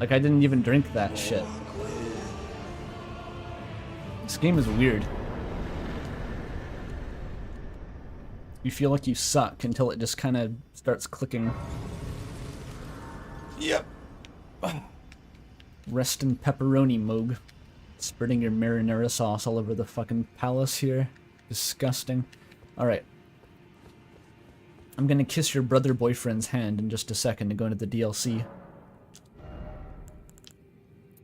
Like, I didn't even drink that shit. This game is weird. You feel like you suck until it just kind of starts clicking. Yep. Rest in pepperoni, Mohg. Spreading your marinara sauce all over the fucking palace here. Disgusting. Alright. I'm gonna kiss your brother boyfriend's hand in just a second to go into the DLC.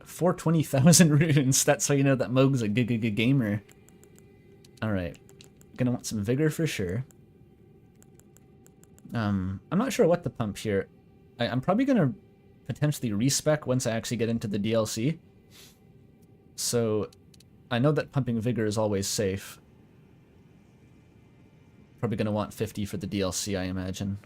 420,000 runes. That's how you know that Mohg's a good gamer. Alright. Gonna want some vigor for sure. I'm not sure what to pump here. I'm probably gonna potentially respec once I actually get into the DLC. So, I know that pumping vigor is always safe. Probably gonna want 50 for the DLC, I imagine.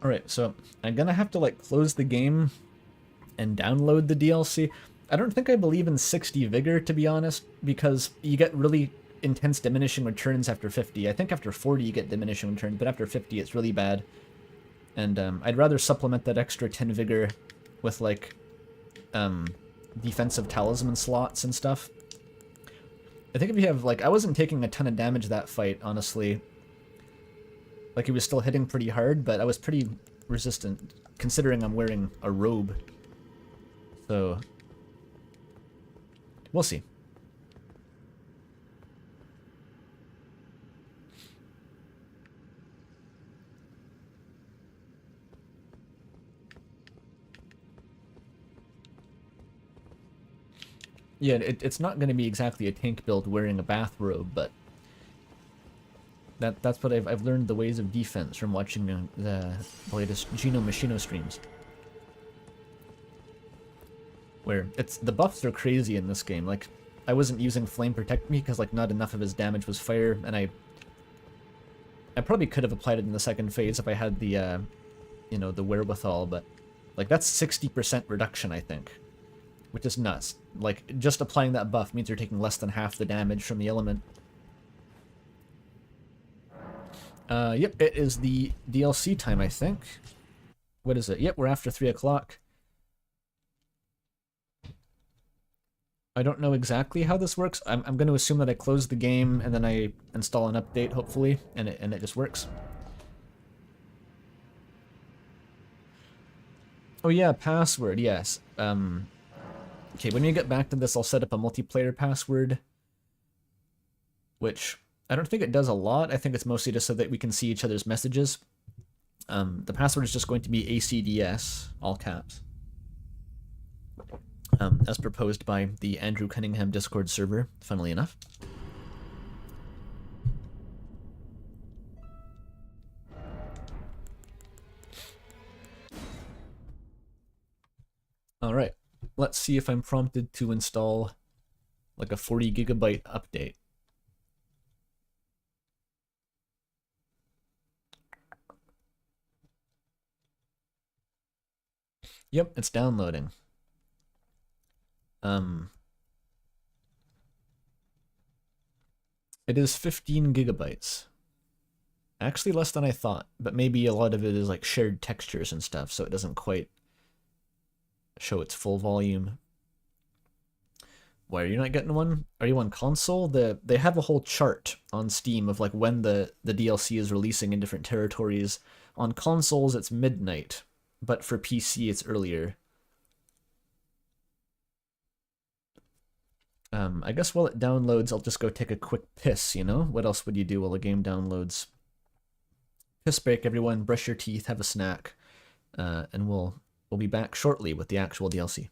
Alright, so I'm gonna have to like close the game and download the DLC. I don't think I believe in 60 vigor, to be honest, because you get really intense diminishing returns after 50. I think after 40 you get diminishing returns, but after 50 it's really bad. And I'd rather supplement that extra 10 vigor with like defensive talisman slots and stuff. I think if you have like, I wasn't taking a ton of damage that fight, honestly. Like, he was still hitting pretty hard, but I was pretty resistant, considering I'm wearing a robe. So, we'll see. Yeah, it's not going to be exactly a tank build wearing a bathrobe, but that's what I've learned the ways of defense from watching the latest Gino Machino streams. Where the buffs are crazy in this game. Like, I wasn't using Flame Protect Me because like not enough of his damage was fire, and I probably could have applied it in the second phase if I had the you know, the wherewithal, but like that's 60% reduction, I think. Which is nuts. Like, just applying that buff means you're taking less than half the damage from the element. Yep, it is the DLC time, I think. What is it? Yep, we're after 3 o'clock. I don't know exactly how this works. I'm going to assume that I close the game and then I install an update, hopefully, and it just works. Oh yeah, password, yes. Okay, when we get back to this, I'll set up a multiplayer password, which I don't think it does a lot. I think it's mostly just so that we can see each other's messages. The password is just going to be ACDS, all caps, as proposed by the Andrew Cunningham Discord server, funnily enough. All right. Let's see if I'm prompted to install like a 40 gigabyte update. Yep, it's downloading. It is 15 gigabytes. Actually less than I thought, but maybe a lot of it is like shared textures and stuff, so it doesn't quite show its full volume. Why are you not getting one? Are you on console? They have a whole chart on Steam of like when the DLC is releasing in different territories. On consoles it's midnight, but for PC it's earlier. I guess while it downloads, I'll just go take a quick piss, you know? What else would you do while a game downloads? Piss break, everyone. Brush your teeth, have a snack, and we'll be back shortly with the actual DLC.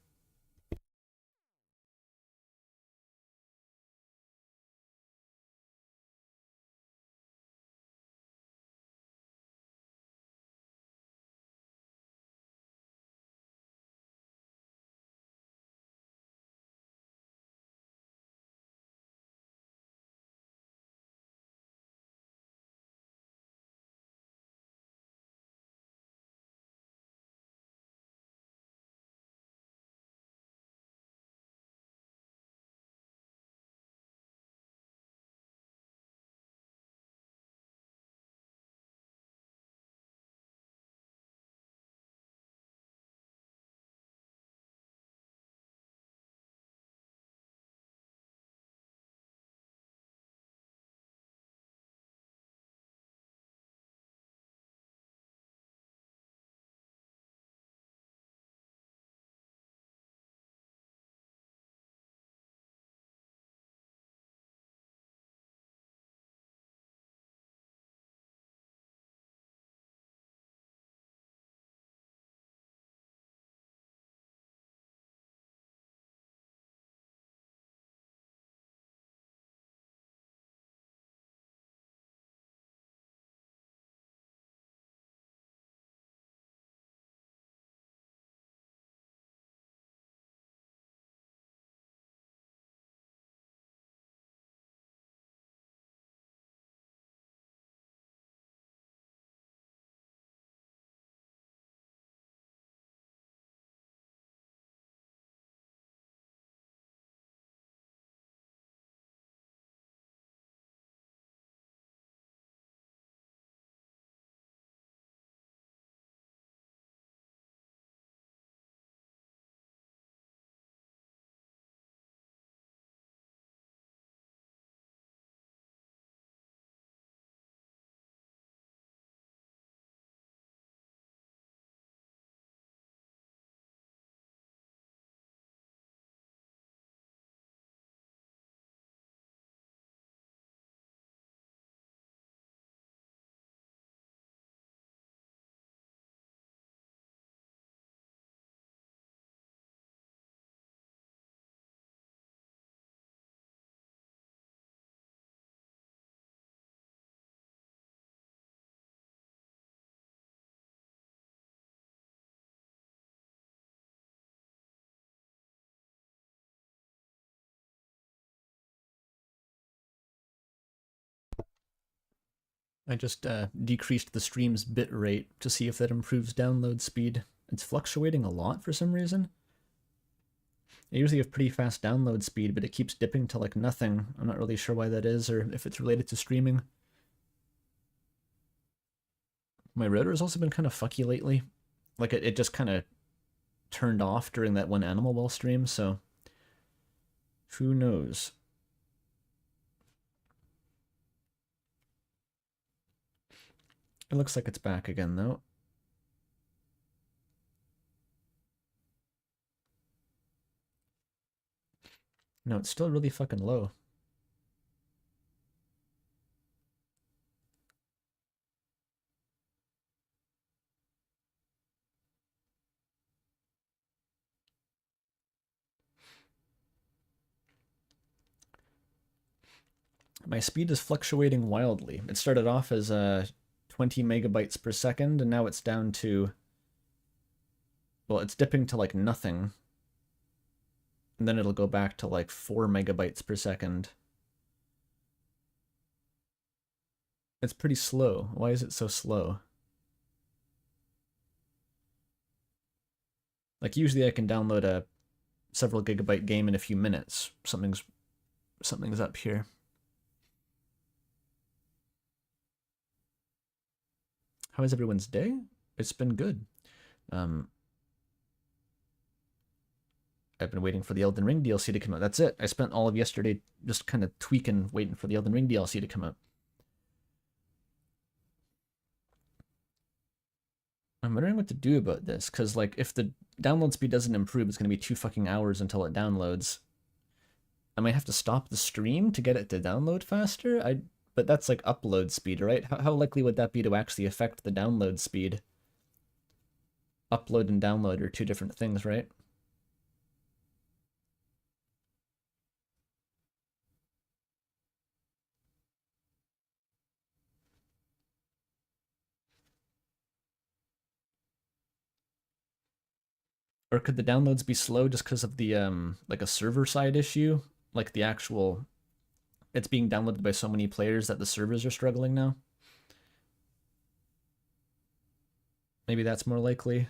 I just decreased the stream's bit rate to see if that improves download speed. It's fluctuating a lot for some reason. I usually have pretty fast download speed, but it keeps dipping to like nothing. I'm not really sure why that is or if it's related to streaming. My router has also been kind of fucky lately. Like it just kind of turned off during that one Animal Ball stream, so who knows? It looks like it's back again though. No, it's still really fucking low. My speed is fluctuating wildly. It started off as 20 megabytes per second, and now it's down to, well, it's dipping to like nothing. And then it'll go back to like 4 megabytes per second. It's pretty slow. Why is it so slow? Like usually I can download a several gigabyte game in a few minutes. Something's up here. How is everyone's day? It's been good. I've been waiting for the Elden Ring DLC to come out. That's it. I spent all of yesterday just kind of tweaking, waiting for the Elden Ring DLC to come out. I'm wondering what to do about this, because like if the download speed doesn't improve, it's going to be 2 fucking hours until it downloads. I might have to stop the stream to get it to download faster. But that's like upload speed, right? How likely would that be to actually affect the download speed? Upload and download are 2 different things, right? Or could the downloads be slow just because of the like a server side issue? Like the actual, it's being downloaded by so many players that the servers are struggling now? Maybe that's more likely.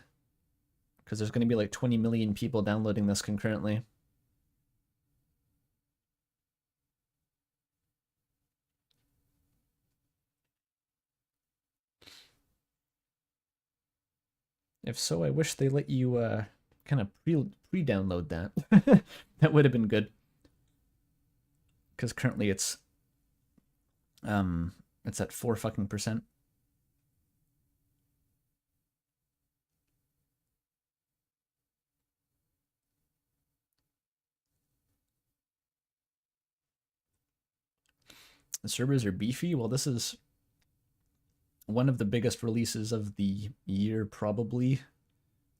Because there's going to be like 20 million people downloading this concurrently. If so, I wish they let you kind of pre-download that. That would have been good. Because currently it's at 4 fucking percent. The servers are beefy. Well, this is one of the biggest releases of the year, probably.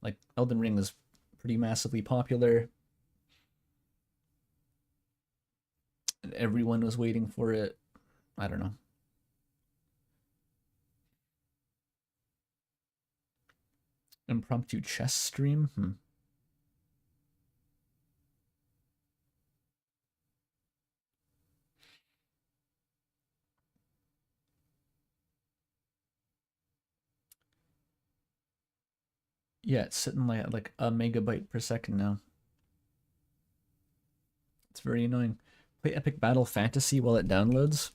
Like, Elden Ring is pretty massively popular. And everyone was waiting for it. I don't know. Impromptu chess stream? Yeah, it's sitting like a megabyte per second now. It's very annoying. Play Epic Battle Fantasy while it downloads.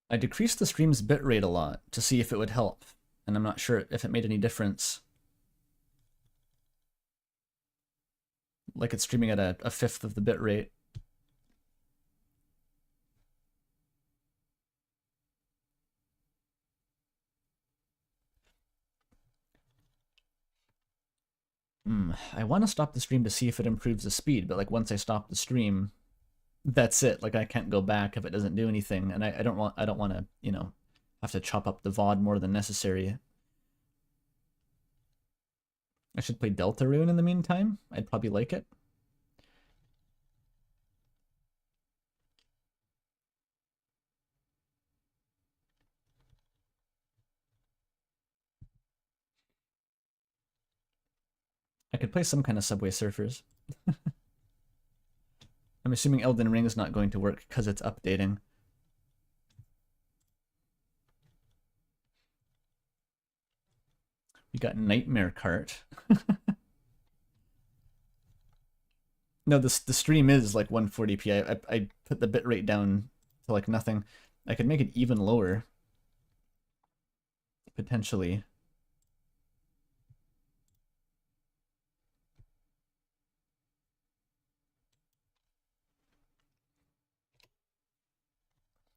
I decreased the stream's bitrate a lot to see if it would help, and I'm not sure if it made any difference. Like it's streaming at a fifth of the bitrate. I want to stop the stream to see if it improves the speed, but like once I stop the stream, that's it. Like I can't go back if it doesn't do anything, and I don't want to, you know, have to chop up the VOD more than necessary. I should play Deltarune in the meantime. I'd probably like it. I could play some kind of Subway Surfers. I'm assuming Elden Ring is not going to work because it's updating. We got Nightmare Cart. No, the stream is like 140p. I put the bitrate down to like nothing. I could make it even lower. Potentially.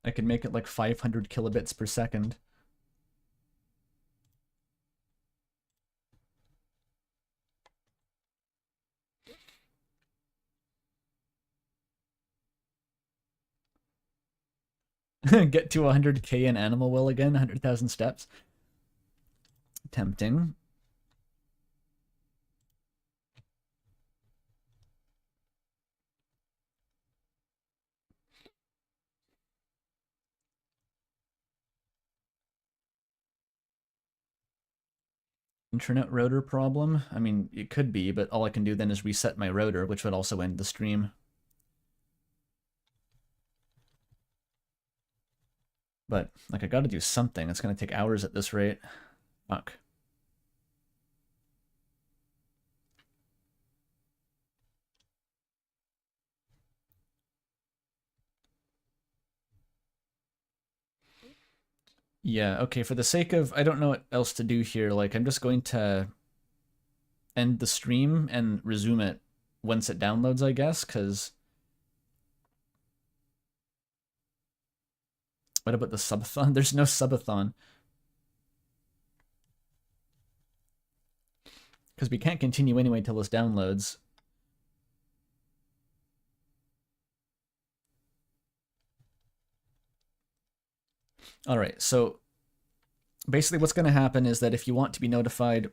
I could make it like 500 kilobits per second. Get to 100k in Animal Will again, 100,000 steps. Tempting. Internet router problem? I mean, it could be, but all I can do then is reset my router, which would also end the stream. But, like, I gotta do something. It's gonna take hours at this rate. Fuck. Yeah, okay, for the sake of, I don't know what else to do here, like, I'm just going to end the stream and resume it once it downloads, I guess, because... What about the subathon? There's no subathon. Because we can't continue anyway till this downloads. Alright, so basically what's going to happen is that if you want to be notified,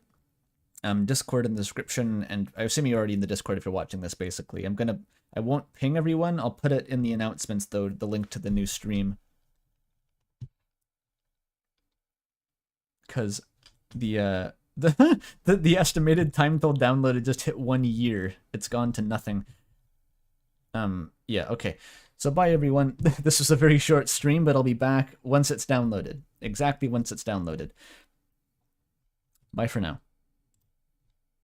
Discord in the description, and I assume you're already in the Discord if you're watching this, basically. I won't ping everyone, I'll put it in the announcements though, the link to the new stream. Because the estimated time till download just hit 1 year. It's gone to nothing. Yeah, okay. So bye everyone. This was a very short stream, but I'll be back once it's downloaded. Exactly once it's downloaded. Bye for now.